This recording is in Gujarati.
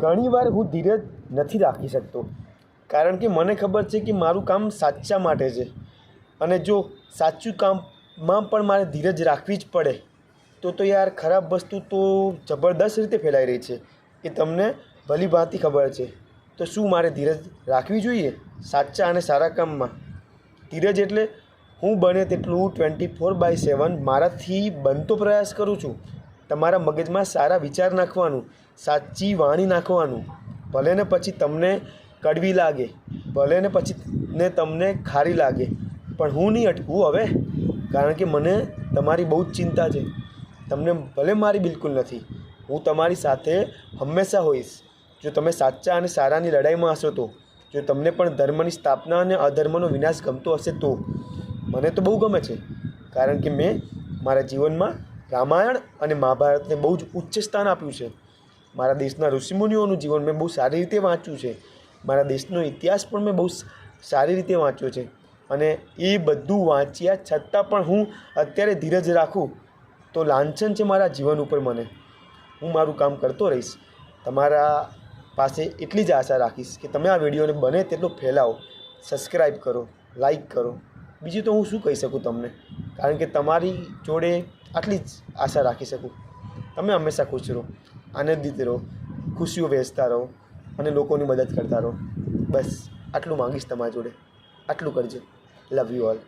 ઘણીવાર હું ધીરજ નથી રાખી શકતો, કારણ કે મને ખબર છે કે મારું કામ સાચા માટે છે. અને જો સાચું કામમાં પણ મારે ધીરજ રાખવી જ પડે તો યાર ખરાબ વસ્તુ તો જબરદસ્ત રીતે ફેલાઈ રહી છે એ તમને ભલી ભાંતિ ખબર છે. તો શું મારે ધીરજ રાખવી જોઈએ સાચા અને સારા કામમાં? ધીરજ એટલે હું બને તેટલું 24/7 મારાથી બનતો પ્રયાસ કરું છું તમારા મગજમાં સારા વિચાર નાખવાનું, સાચી વાણી નાખવાનું. ભલે ને પછી તમને કડવી લાગે, ભલે ને પછી ને તમને ખારી લાગે, પણ હું નહીં અટકું હવે, કારણ કે મને તમારી બહુ જ ચિંતા છે. તમને ભલે મારી બિલકુલ નથી, હું તમારી સાથે હંમેશા હોઈશ. જો તમે સાચા અને સારાની લડાઈમાં હશો તો, જો તમને પણ ધર્મની સ્થાપના અને અધર્મનો વિનાશ ગમતો હશે તો. મને તો બહુ ગમે છે, કારણ કે મેં મારા જીવનમાં રામાયણ અને મહાભારતને બહુ જ ઉચ્ચ સ્થાન આપ્યું છે. મારા દેશના ઋષિમુનિઓનું જીવન મેં બહુ સારી રીતે વાંચ્યું છે. મારા દેશનો ઇતિહાસ પણ મેં બહુ સારી રીતે વાંચ્યો છે. અને એ બધું વાંચ્યા છતાં પણ હું અત્યારે ધીરજ રાખું તો લાંછન છે મારા જીવન ઉપર મને. હું મારું કામ કરતો રહીશ. તમારા પાસે એટલી જ આશા રાખીશ કે તમે આ વિડીયોને બને તેટલો ફેલાવો, સબસ્ક્રાઈબ કરો, લાઈક કરો. બીજું તો હું શું કહી શકું તમને, કારણ કે તમારી જોડે આટલી જ આશા રાખી શકું. તમે હંમેશા ખુશ રહો, આનંદિત રહો, ખુશીઓ વહેંચતા રહો અને લોકોની મદદ કરતા રહો. બસ આટલું માંગીશ તમારી જોડે. આટલું કરજો. Love you all.